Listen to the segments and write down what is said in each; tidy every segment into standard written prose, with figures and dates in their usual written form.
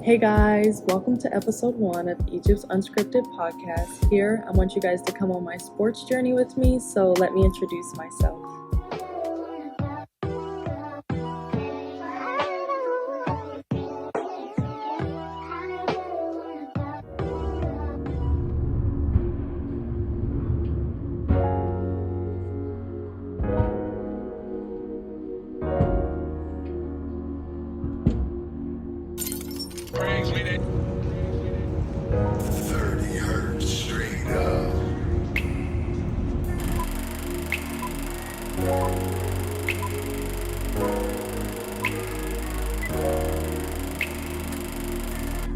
Hey guys, welcome to episode 1 of Egypt's Unscripted podcast. Here, I want you guys to come on my sports journey with me, so let me introduce myself. Brings with it. 30 hertz straight up.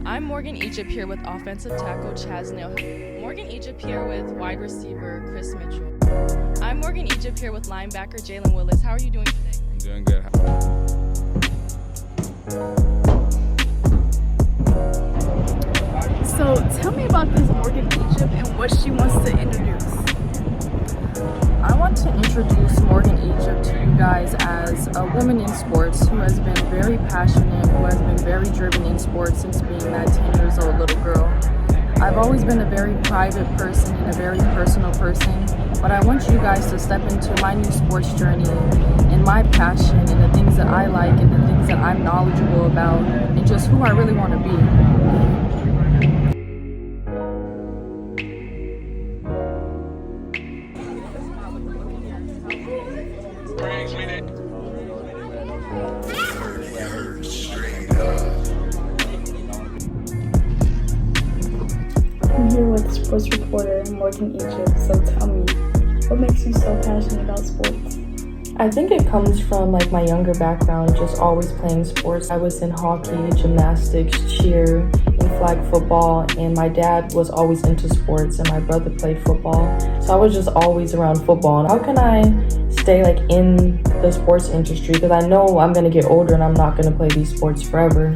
I'm Morgan Egypt here with offensive tackle Chaz Neal. Morgan Egypt here with wide receiver Chris Mitchell. I'm Morgan Egypt here with linebacker Jalen Willis. How are you doing today? I'm doing good. So tell me about this Morgan Egypt and what she wants to introduce. I want to introduce Morgan Egypt to you guys as a woman in sports who has been very passionate, who has been very driven in sports since being that 10 years old little girl. I've always been a very private person and a very personal person, but I want you guys to step into my new sports journey and my passion and the things that I like and the things that I'm knowledgeable about and just who I really want to be. Brings with it. 30 hertz straight up. I'm here with sports reporter Morgan Egypt. So tell me, what makes you so passionate about sports? I think it comes from like my younger background, just always playing sports. I was in hockey, gymnastics, cheer, and flag football, and my dad was always into sports and my brother played football. So I was just always around football. And how can I stay like in the sports industry? Because I know I'm gonna get older and I'm not gonna play these sports forever.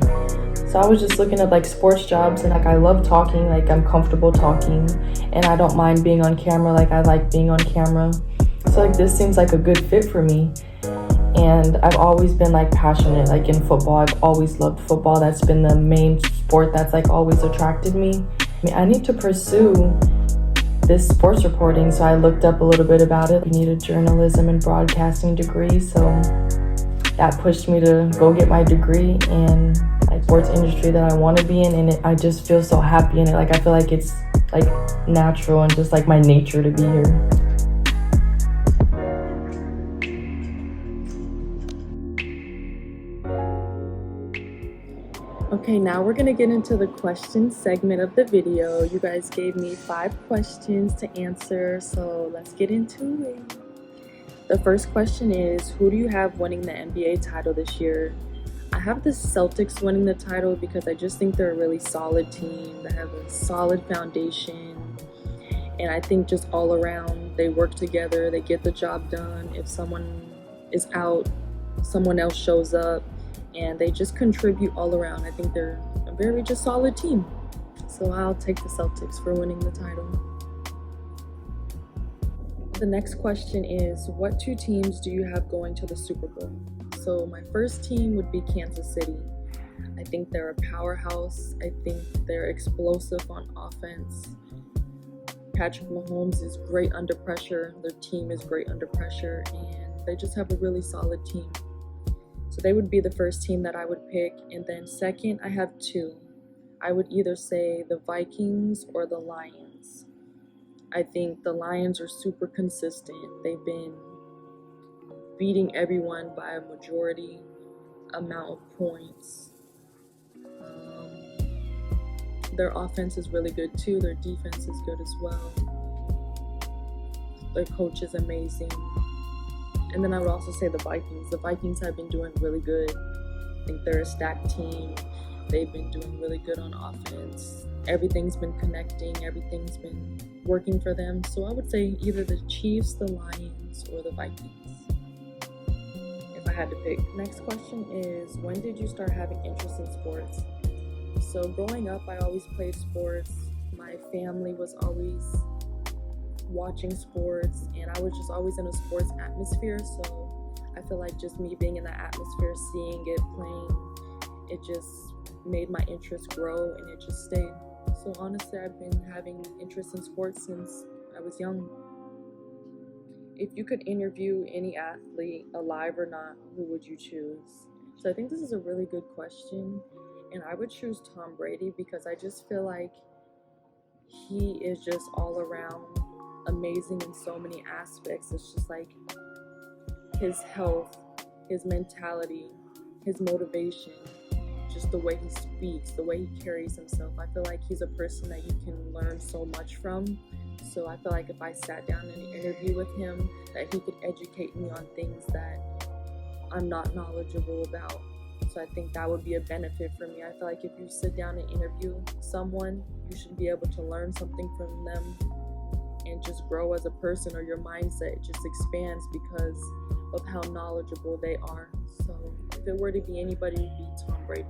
So I was just looking at like sports jobs and like I love talking, like I'm comfortable talking and I don't mind being on camera, like I like being on camera. So like this seems like a good fit for me. And I've always been like passionate, like in football. I've always loved football. That's been the main sport that's like always attracted me. I need to pursue this sports reporting, so I looked up a little bit about it. I need a journalism and broadcasting degree, so that pushed me to go get my degree in like sports industry that I want to be in, and I just feel so happy in it. Like I feel like it's like natural and just like my nature to be here. Okay, now we're gonna get into the question segment of the video. You guys gave me 5 questions to answer, so let's get into it. The first question is, who do you have winning the NBA title this year? I have the Celtics winning the title because I just think they're a really solid team. They have a solid foundation, and I think just all around they work together, they get the job done. If someone is out, someone else shows up, and they just contribute all around. I think they're a very just solid team. So I'll take the Celtics for winning the title. The next question is, what 2 teams do you have going to the Super Bowl? So my first team would be Kansas City. I think they're a powerhouse. I think they're explosive on offense. Patrick Mahomes is great under pressure. Their team is great under pressure, and they just have a really solid team. So they would be the first team that I would pick. And then second, I have 2. I would either say the Vikings or the Lions. I think the Lions are super consistent. They've been beating everyone by a majority amount of points. Their offense is really good too. Their defense is good as well. Their coach is amazing. And then I would also say the Vikings. The Vikings have been doing really good. I think they're a stacked team. They've been doing really good on offense. Everything's been connecting. Everything's been working for them. So I would say either the Chiefs, the Lions, or the Vikings, if I had to pick. Next question is, when did you start having interest in sports? So growing up, I always played sports. My family was always watching sports, and I was just always in a sports atmosphere, so I feel like just me being in that atmosphere, seeing it, playing, it just made my interest grow, and it just stayed. So honestly, I've been having interest in sports since I was young. If you could interview any athlete, alive or not, who would you choose? So I think this is a really good question, and I would choose Tom Brady because I just feel like he is just all around amazing in so many aspects. It's just like his health, his mentality, his motivation, just the way he speaks, the way he carries himself. I feel like he's a person that you can learn so much from. So I feel like if I sat down in an interview with him, that he could educate me on things that I'm not knowledgeable about. So I think that would be a benefit for me. I feel like if you sit down and interview someone, you should be able to learn something from them and just grow as a person, or your mindset just expands because of how knowledgeable they are. So if it were to be anybody, it would be Tom Brady.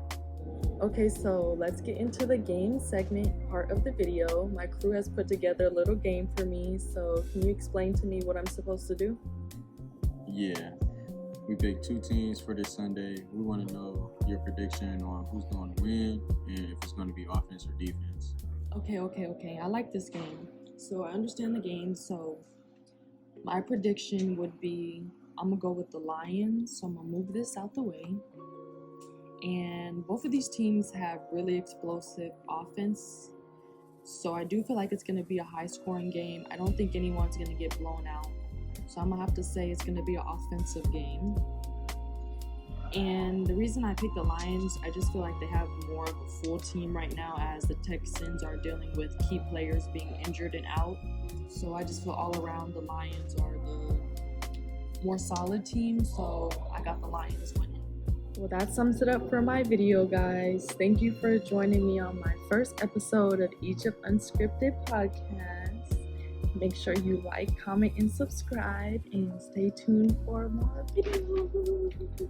Okay, so let's get into the game segment part of the video. My crew has put together a little game for me, so can you explain to me what I'm supposed to do? Yeah, we picked 2 teams for this Sunday. We want to know your prediction on who's going to win and if it's going to be offense or defense. Okay. I like this game. So I understand the game. So my prediction would be I'm going to go with the Lions. So I'm going to move this out the way. And both of these teams have really explosive offense. So I do feel like it's going to be a high-scoring game. I don't think anyone's going to get blown out. So I'm going to have to say it's going to be an offensive game. And the reason I picked the Lions, I just feel like they have more of a full team right now, as the Texans are dealing with key players being injured and out. So I just feel all around the Lions are the more solid team. So I got the Lions winning. Well, that sums it up for my video, guys. Thank you for joining me on my first episode of Egypt Unscripted podcast. Make sure you like, comment, and subscribe, and stay tuned for more videos.